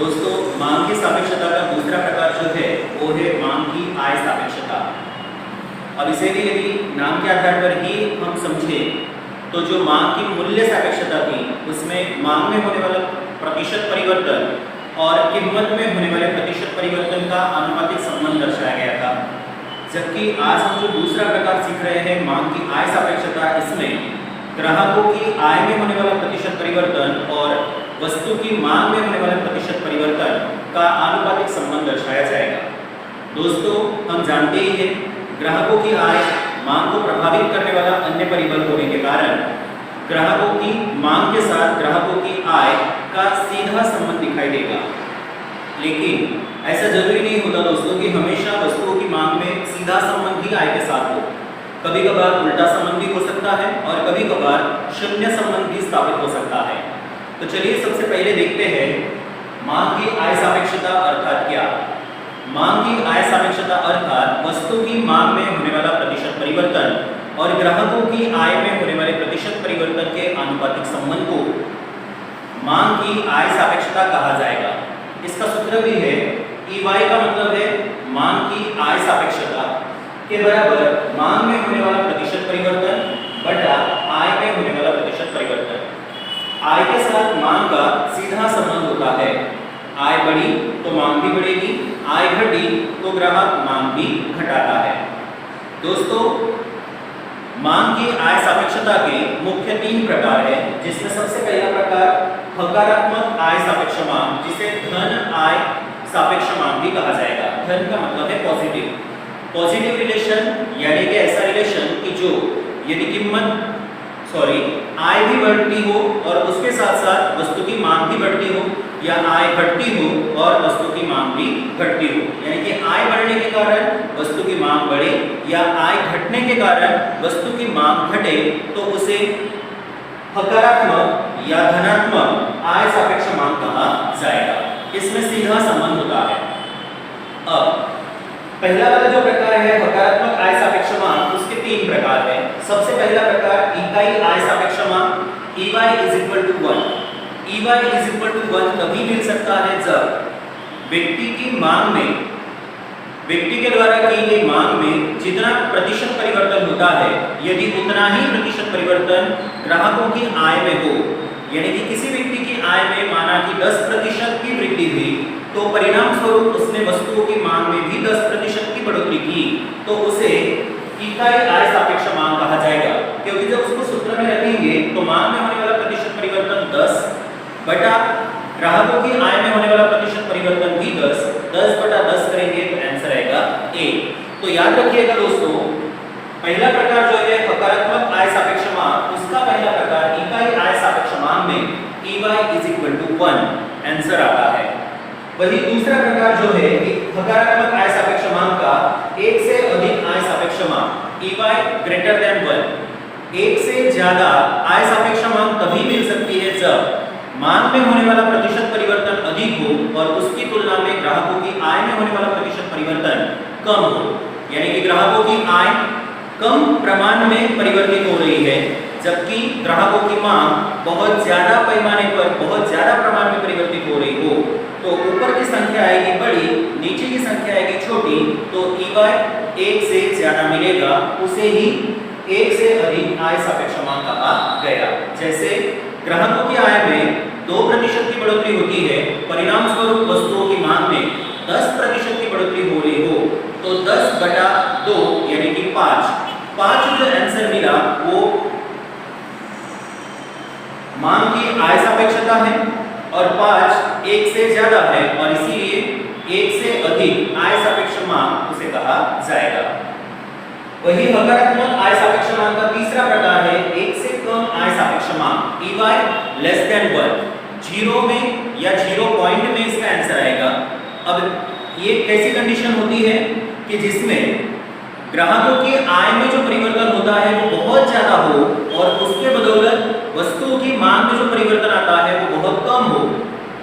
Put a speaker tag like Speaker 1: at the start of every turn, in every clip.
Speaker 1: दोस्तों मांग की सापेक्षता का दूसरा प्रकार जो है वो है मांग की आय सापेक्षता। अब इसे भी यदि नाम के आधार पर ही हम समझे तो जो मांग की मूल्य सापेक्षता थी उसमें मांग में होने वाला प्रतिशत परिवर्तन और कीमत में होने वाले प्रतिशत परिवर्तन का आनुपातिक संबंध दर्शाया गया था। जबकि आज हम जो दूसरा प्रकार सीख रहे हैं मांग की आय सापेक्षता, इसमें ग्राहकों की आय में होने वाला प्रतिशत परिवर्तन और वस्तु की मांग में होने वाले प्रतिशत परिवर्तन का आनुपातिक संबंध दर्शाया जाएगा। दोस्तों हम जानते ही हैं ग्राहकों की आय मांग को प्रभावित करने वाला अन्य परिबल होने के कारण ग्राहकों की मांग के साथ ग्राहकों की आय का सीधा संबंध दिखाई देगा। लेकिन ऐसा जरूरी नहीं होता दोस्तों कि हमेशा वस्तुओं की मांग में सीधा संबंध ही आय के साथ हो। कभी कभार उल्टा संबंध भी हो सकता है और कभी कभार शून्य संबंध भी स्थापित हो सकता है। तो चलिए सबसे पहले देखते हैं मांग की आय सापेक्षता अर्थात क्या। मांग की आय सापेक्षता अर्थात वस्तु की मांग में होने वाला प्रतिशत परिवर्तन और ग्राहकों की आय में होने वाले प्रतिशत परिवर्तन के आनुपातिक संबंध को मांग की आय सापेक्षता कहा जाएगा। इसका सूत्र भी है EY का मतलब है मांग की आय सापेक्षता के बराबर मांग में होने वाला प्रतिशत परिवर्तन बटा आय में होने वाला प्रतिशत परिवर्तन। आय के साथ मांग का सीधा संबंध होता है। आय बढ़ी तो मांग भी बढ़ेगी, आय घटी तो ग्राहक मांग भी घटाता है। दोस्तों मांग की आय सापेक्षता के मुख्य 3 प्रकार हैं, जिसमें सबसे पहला प्रकार हकारात्मक आय सापेक्ष मांग, जिसे धन आय सापेक्ष मांग भी कहा जाएगा। धन का मतलब है पॉजिटिव। पॉजिटिव रिलेशन यानी कि ऐसा रिलेशन कि जो यदि आय भी बढ़ती हो और उसके साथ साथ वस्तु की मांग भी बढ़ती हो, या आय घटती हो और वस्तु की मांग भी घटती हो, यानी कि आय बढ़ने के कारण वस्तु की मांग बढ़े या आय घटने के कारण वस्तु की मांग घटे, तो उसे हकारात्मक या धनात्मक आय सापेक्ष मांग कहा जाएगा। इसमें सीधा संबंध होता है। अब पहला वाला जो प्रकार है हकारात्मक आय सापेक्ष मांग, उसके 3 प्रकार हैं। सबसे पहला प्रकार इकाई आय सापेक्ष मांग EY = 1। EY = 1 तभी मिल सकता है जब व्यक्ति के द्वारा की गई मांग में जितना प्रतिशत परिवर्तन होता है, यदि उतना ही प्रतिशत परिवर्तन ग्राहकों की आय में हो, यानी कि किसी व्यक्ति की आय में माना कि 10% की वृद्धि हुई, तो परिणाम स्वरूप उसने वस्तुओं की मांग में भी 10% की बढ़ोतरी की, तो उसे इकाई आय सापेक्ष मांग कहा जाएगा। क्योंकि जब उसको सूत्र में रखेंगे तो मांग में होने वाला प्रतिशत परिवर्तन 10 बटा ग्राहकों की आय में होने वाला प्रतिशत परिवर्तन भी 10 बटा 10 करेंगे तो आंसर आएगा 1। तो याद रखिएगा दोस्तों, पहला प्रकार जो है हकारात्मक आय सापेक्ष मांग, उसका पहला प्रकार इकाई आय सापेक्ष मांग में EY = 1 आंसर आता है। वही दूसरा प्रकार जो है हकारात्मक आय सापेक्ष मांग का एक से अधिक आय सापेक्ष मांग EY > 1। एक से ज्यादा आय सापेक्ष मांग तभी मिल सकती है जब मांग में होने वाला प्रतिशत परिवर्तन अधिक हो और उसकी तुलना में ग्राहकों की आय में होने वाला प्रतिशत परिवर्तन कम हो, यानी कि ग्राहकों की आय कम प्रमाण में परिवर्तित हो रही है जबकि ग्राहकों की मांग बहुत ज्यादा पैमाने पर बहुत ज्यादा प्रमाण में परिवर्तित हो रही हो। तो ऊपर की संख्या आएगी बड़ी, नीचे की संख्या आएगी छोटी, तो EY 1 से ज्यादा मिलेगा, उसे ही एक से अधिक आय सापेक्ष मांग कहा गया। जैसे ग्राहकों की आय में 2% की बढ़ोतरी होती है, परिणाम स्वरूप वस्तुओं की मांग में 10% की बढ़ोतरी हो रही हो, तो 10 बटा 2 यानी कि 5 जो आंसर मिला वो मांग की आय सापेक्षता है और 5 1 से ज्यादा है और इसीलिए 1 से अधिक आय सापेक्ष मांग उसे कहा जाएगा। वही हकारात्मक आय सापेक्ष मांग का तीसरा प्रकार है 1 से कम आय सापेक्ष मांग EY <1। 0 में या 0 पॉइंट में इसका आंसर आएगा। अब ये कैसी कंडीशन होती है कि जिसमें ग्राहकों की आय में जो परिवर्तन होता है वो बहुत ज्यादा हो और उसके बदौलत वस्तुओं की मांग में जो परिवर्तन आता है वो बहुत कम हो।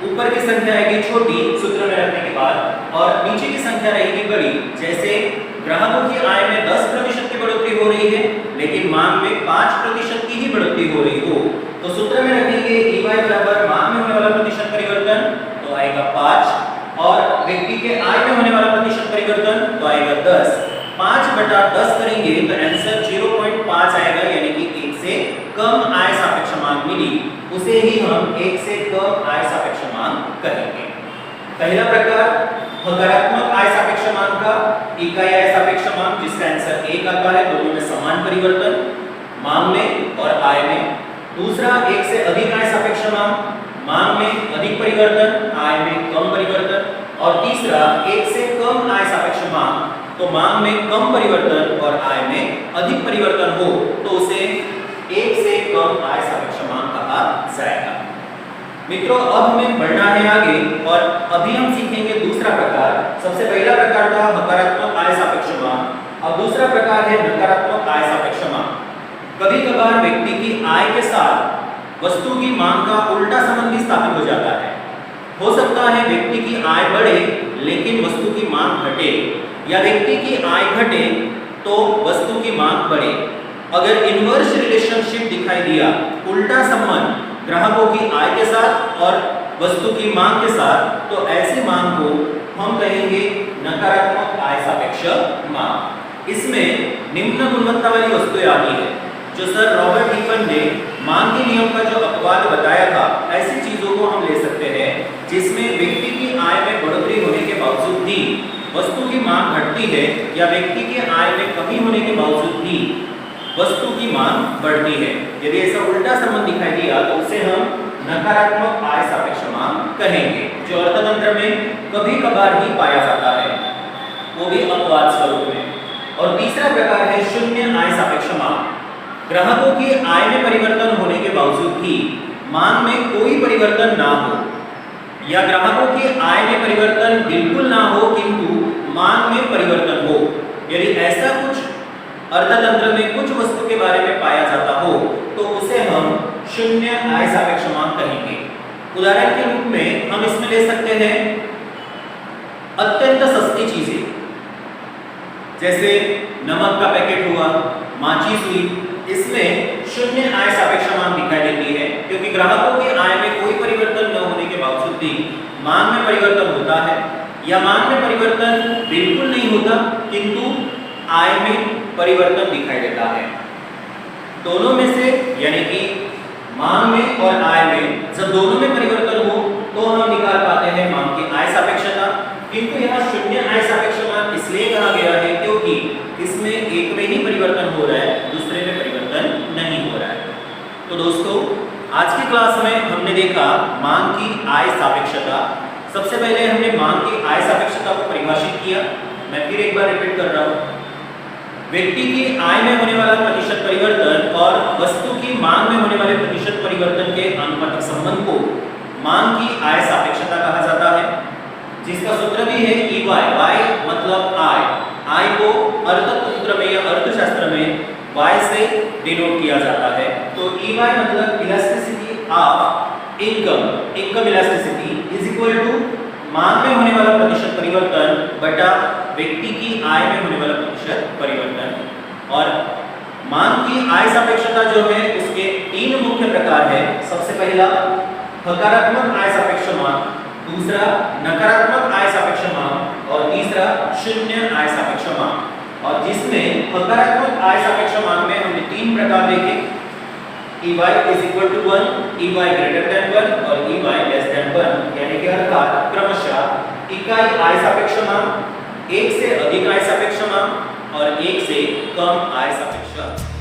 Speaker 1: ऊपर की संख्या आएगी छोटी सूत्र में रखने के बाद और नीचे की संख्या रहेगी बड़ी। जैसे ग्राहकों की आय में 10% की बढ़ोतरी हो रही है लेकिन मांग में 5% की ही बढ़ोतरी हो रही हो, तो सूत्र में रखेंगे EY बराबर मांग में होने वाला प्रतिशत परिवर्तन, तो आएगा 5 व्यक्ति के आय में होने वाला प्रतिशत परिवर्तन तो आएगा 10। 5/10 करेंगे तो आंसर 0.5 आएगा, यानी कि 1 से कम आय सापेक्ष मांग मिली, उसे ही हम 1 से कम आय सापेक्ष मांग कहेंगे। पहला प्रकार हकारात्मक आय सापेक्ष मांग का, इकाई आय सापेक्ष मांग, जिसका आंसर 1 आता है, दोनों में समान परिवर्तन मांग में और आय में। दूसरा 1 से अधिक आय सापेक्ष मांग में अधिक परिवर्तन, आय में कम परिवर्तन। और तीसरा 1 से कम आय सापेक्ष मांग, तो मांग में कम परिवर्तन और आय में अधिक परिवर्तन हो तो उसे 1 से कम आय सापेक्ष मांग कहा जाएगा। मित्रों, अब हमें बढ़ना है आगे और अभी हम सीखेंगे दूसरा प्रकार। सबसे पहला प्रकार था हकारात्मक आय सापेक्ष मांग, अब दूसरा प्रकार है नकारात्मक आय सापेक्ष मांग। कभी कभार व्यक्ति की आय के साथ वस्तु की मांग का उल्टा संबंध भी स्थापित हो जाता है। हो सकता है व्यक्ति की आय बढ़े लेकिन वस्तु की मांग घटे, या व्यक्ति की आय घटे तो वस्तु की मांग बढ़े। अगर इनवर्स रिलेशनशिप दिखाई दिया, उल्टा संबंध ग्राहकों की आय के साथ और वस्तु की मांग के साथ, तो ऐसी मांग को हम कहेंगे नकारात्मक आय सापेक्ष मांग। इसमें निम्न गुणवत्ता वाली वस्तुएं आती है, जो सर रॉबर्ट हीकन ने मांग के नियम का जो अपवाद बताया था, ऐसी चीजों को हम ले सकते हैं जिसमें व्यक्ति की आय में बढ़ोतरी होने के बावजूद भी वस्तु की मांग घटती है, या व्यक्ति के आय में कमी होने के बावजूद भी वस्तु की मांग बढ़ती है। यदि ऐसा उल्टा संबंध दिखाई दिया तो उसे हम नकारात्मक आय सापेक्ष मांग कहेंगे, जो अर्थतंत्र में कभी कभार ही पाया जाता है, वो भी अपवाद स्वरूप में। और तीसरा प्रकार है शून्य आय सापेक्ष मांग। ग्राहकों की आय में परिवर्तन होने के बावजूद भी मांग में कोई परिवर्तन ना हो, या ग्राहकों की आय में परिवर्तन बिल्कुल ना हो किंतु मांग में परिवर्तन हो। यदि ऐसा कुछ अर्थतंत्र में कुछ वस्तु के बारे में पाया जाता हो तो उसे हम शून्य आय सापेक्ष मांग कहेंगे। उदाहरण के रूप में हम इसमें ले सकते हैं अत्यंत सस्ती चीजें, जैसे नमक का पैकेट हुआ, माचिस हुई, इसमें शून्य आय सापेक्ष मांग दिखाई देती है, क्योंकि ग्राहकों की आय में कोई परिवर्तन न होने के बावजूद भी मांग में परिवर्तन होता है, या मांग में परिवर्तन बिल्कुल नहीं होता किंतु आय में परिवर्तन दिखाई देता है। दोनों में से, यानी कि मांग में और आय में, जब दोनों में परिवर्तन हो तो हम निकाल पाते हैं मांग की आय सापेक्षता। किंतु यहाँ शून्य आय सापेक्ष मांग इसलिए कहा गया है क्योंकि इसमें एक में ही परिवर्तन हो रहा है, दूसरे में परिवर्तन नहीं हो रहा है। तो दोस्तों, आज की क्लास में हमने देखा मांग की आय सापेक्षता। सबसे पहले हमने मांग की आय सापेक्षता को परिभाषित किया। मैं फिर एक बार रिपीट कर रहा हूँ। व्यक्ति की आय में होने वाला प्रतिशत परिवर्तन और वस्तु की मांग में होने वाले प्रतिशत परिवर्तन के आनुपातिक संबंध को मांग की आय सापेक्षता कहा जाता है, जिसका सूत्र भी है EY। Y मतलब आय। आय को अर्थतंत्र में या अर्थशास्त्र में Y से डिनोट किया जाता है। तो EY मतलब elasticity of income, income elasticity is equal to मांग में होने वाला प्रतिशत परिवर्तन बटा व्यक्ति की आय में होने वाला प्रतिशत परिवर्तन। और मांग की आय सापेक्षता जो है उसके 3 मुख्य प्रकार है। सबसे पहला हकारात्मक आय सापेक्ष मांग, दूसरा नकारात्मक आय सापेक्ष मांग और तीसरा शून्य आय सापेक्ष मांग। और जिसमें हकारात्मक आय सापेक्ष मांग में हमने 3 प्रकार देखे, EY is equal to 1, EY greater than 1 और EY less than 1, यानी कि अर्थात क्रमशः इकाई आय सापेक्ष मांग, 1 से अधिक आय सापेक्ष मांग और 1 से कम आय सापेक्ष